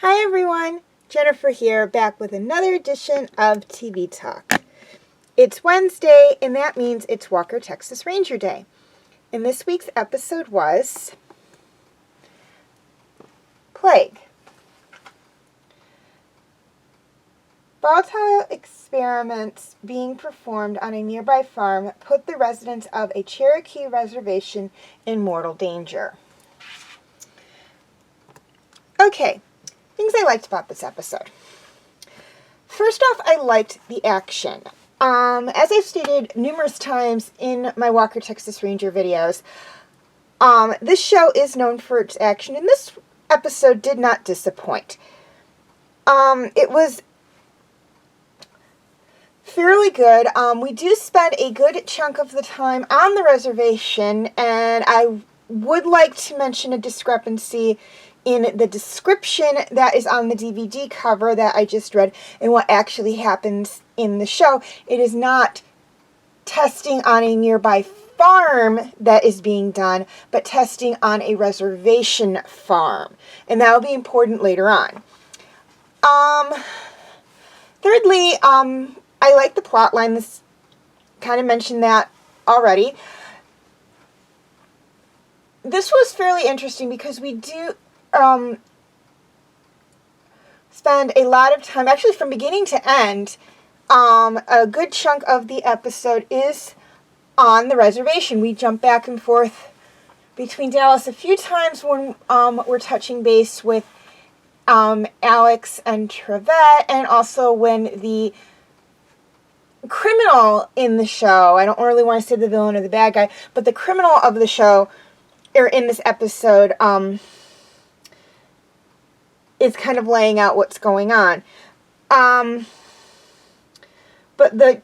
Hi everyone, Jennifer here, back with another edition of TV Talk. It's Wednesday, and that means it's Walker, Texas Ranger Day. And this week's episode was Plague. Volatile experiments being performed on a nearby farm put the residents of a Cherokee reservation in mortal danger. Okay, things I liked about this episode. First off, I liked the action. As I've stated numerous times in my Walker, Texas Ranger videos, this show is known for its action, and this episode did not disappoint. It was fairly good. We do spend a good chunk of the time on the reservation, and I would like to mention a discrepancy in the description that is on the DVD cover that I just read and what actually happens in the show. It is not testing on a nearby farm that is being done, but testing on a reservation farm. And that will be important later on. Thirdly, I like the plot line. This kind of mentioned that already. This was fairly interesting because we do spend a lot of time, actually from beginning to end, a good chunk of the episode is on the reservation. We jump back and forth between Dallas a few times when we're touching base with Alex and Trevette, and also when the criminal in the show, I don't really want to say the villain or the bad guy, but the criminal of the show, or in this episode, is kind of laying out what's going on. But the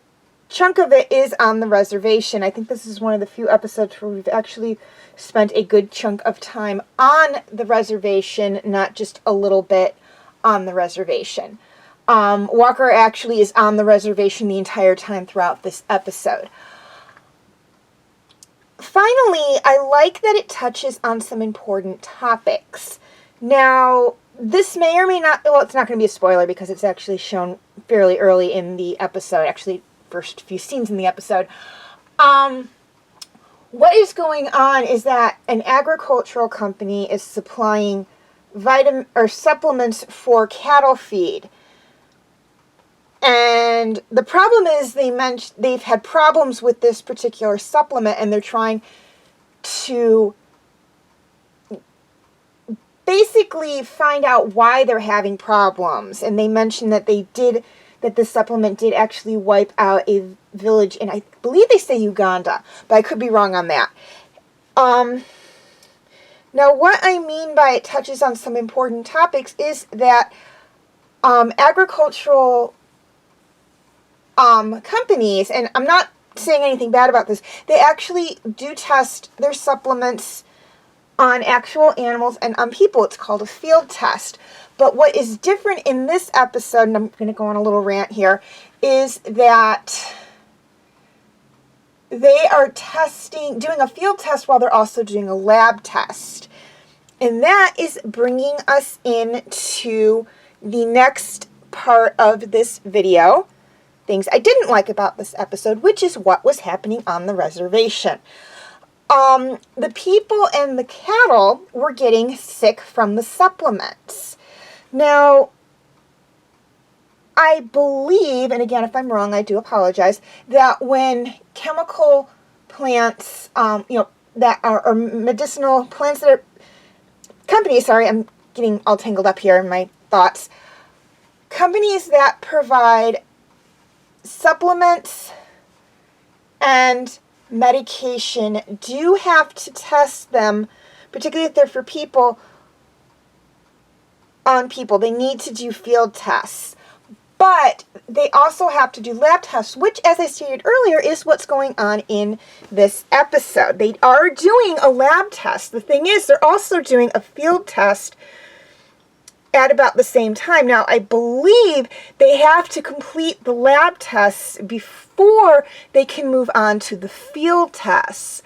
chunk of it is on the reservation. I think this is one of the few episodes where we've actually spent a good chunk of time on the reservation, not just a little bit on the reservation. Walker actually is on the reservation the entire time throughout this episode. Finally, I like that it touches on some important topics. Now, this may or may not, well, it's not going to be a spoiler because it's actually shown fairly early in the episode, actually first few scenes in the episode. What is going on is that an agricultural company is supplying supplements for cattle feed. And the problem is they've had problems with this particular supplement, and they're trying to basically find out why they're having problems. And they mentioned that this supplement did actually wipe out a village in, I believe they say Uganda, but I could be wrong on that. Now, what I mean by it touches on some important topics is that agricultural companies, and I'm not saying anything bad about this, they actually do test their supplements on actual animals and on people. It's called a field test. But what is different in this episode, and I'm going to go on a little rant here, is that they are doing a field test while they're also doing a lab test. And that is bringing us into the next part of this video, things I didn't like about this episode, which is what was happening on the reservation. The people and the cattle were getting sick from the supplements. Now, I believe, and again, if I'm wrong, I do apologize, that when chemical plants, that are or medicinal plants that are, companies, sorry, I'm getting all tangled up here in my thoughts, companies that provide supplements and medication do have to test them, particularly if they're for people, on people. They need to do field tests. But they also have to do lab tests, which, as I stated earlier, is what's going on in this episode. They are doing a lab test. The thing is, they're also doing a field test at about the same time. Now, I believe they have to complete the lab tests before they can move on to the field tests.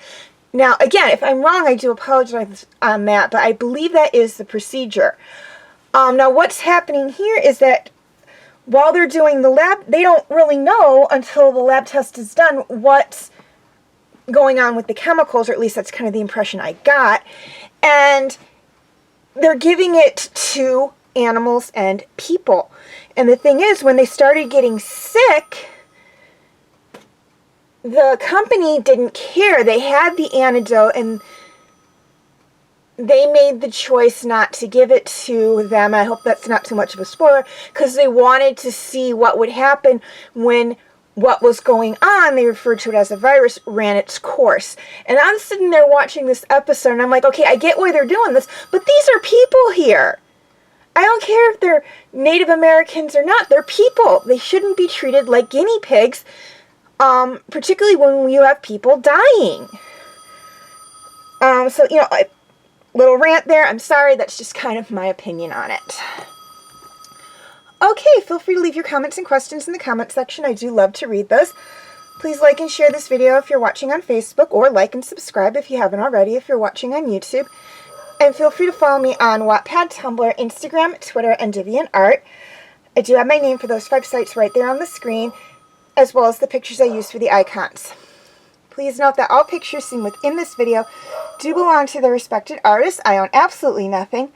Now, again, if I'm wrong, I do apologize on that, but I believe that is the procedure. Now what's happening here is that while they're doing the lab, they don't really know until the lab test is done what's going on with the chemicals, or at least that's kind of the impression I got. And they're giving it to animals and people. And the thing is, when they started getting sick, the company didn't care. They had the antidote, and they made the choice not to give it to them. I hope that's not too much of a spoiler, because they wanted to see what would happen when what was going on, they referred to it as a virus, ran its course. And I'm sitting there watching this episode, and I'm like, okay, I get why they're doing this, but these are people here. I don't care if they're Native Americans or not. They're people. They shouldn't be treated like guinea pigs, particularly when you have people dying. So, you know, a little rant there. I'm sorry. That's just kind of my opinion on it. Okay, feel free to leave your comments and questions in the comment section. I do love to read those. Please like and share this video if you're watching on Facebook, or like and subscribe if you haven't already if you're watching on YouTube. And feel free to follow me on Wattpad, Tumblr, Instagram, Twitter, and DeviantArt. I do have my name for those 5 sites right there on the screen, as well as the pictures I use for the icons. Please note that all pictures seen within this video do belong to their respected artists. I own absolutely nothing.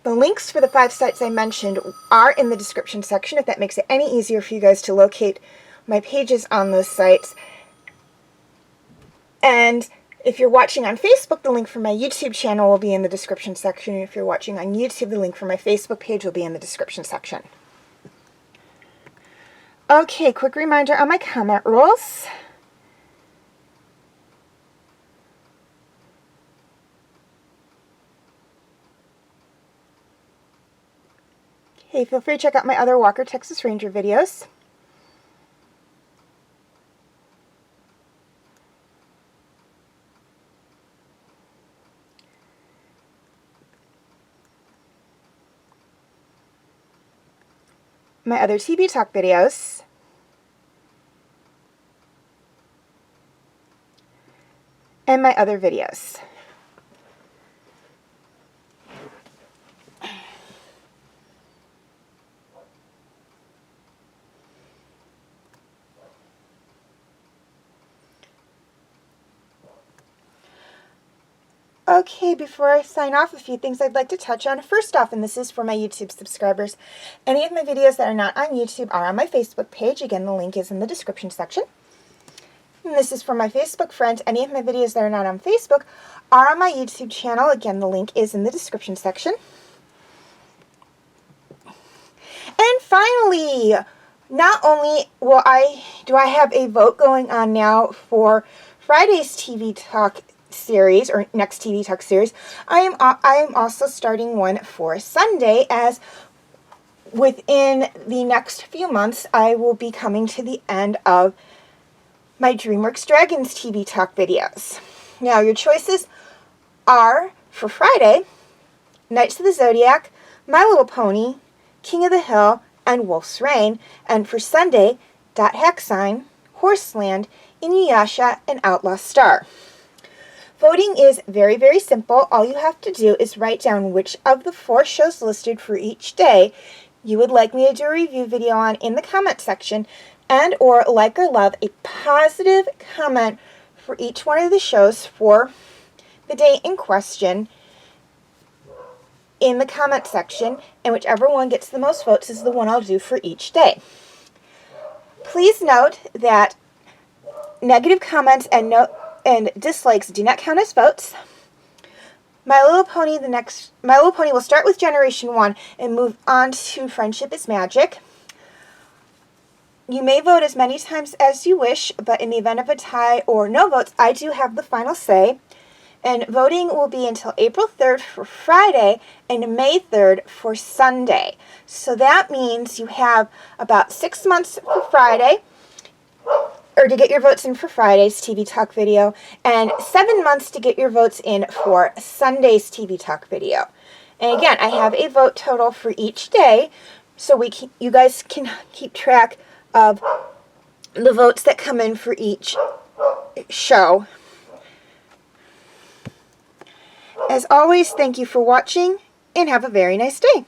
The links for the 5 sites I mentioned are in the description section, if that makes it any easier for you guys to locate my pages on those sites. And if you're watching on Facebook, the link for my YouTube channel will be in the description section. If you're watching on YouTube, the link for my Facebook page will be in the description section. Okay, quick reminder on my comment rules. Hey, feel free to check out my other Walker, Texas Ranger videos. My other TV talk videos. And my other videos. Okay, before I sign off, a few things I'd like to touch on. First off, and this is for my YouTube subscribers, any of my videos that are not on YouTube are on my Facebook page. Again, the link is in the description section. And this is for my Facebook friends. Any of my videos that are not on Facebook are on my YouTube channel. Again, the link is in the description section. And finally, not only do I have a vote going on now for Friday's TV Talk series, or next TV Talk series, I am also starting one for Sunday, as within the next few months I will be coming to the end of my DreamWorks Dragons TV Talk videos. Now your choices are, for Friday, Knights of the Zodiac, My Little Pony, King of the Hill, and Wolf's Rain, and for Sunday, Dot Hack Sign, Horseland, Inuyasha, and Outlaw Star. Voting is very, very simple. All you have to do is write down which of the 4 shows listed for each day you would like me to do a review video on in the comment section, and or like or love a positive comment for each one of the shows for the day in question in the comment section, and whichever one gets the most votes is the one I'll do for each day. Please note that negative comments and dislikes do not count as votes. My Little Pony will start with Generation 1 and move on to Friendship is Magic. You may vote as many times as you wish, but in the event of a tie or no votes, I do have the final say. And voting will be until April 3rd for Friday and May 3rd for Sunday. So that means you have about 6 months for Friday, or to get your votes in for Friday's TV Talk video, and 7 months to get your votes in for Sunday's TV Talk video. And again, I have a vote total for each day, so you guys can keep track of the votes that come in for each show. As always, thank you for watching, and have a very nice day.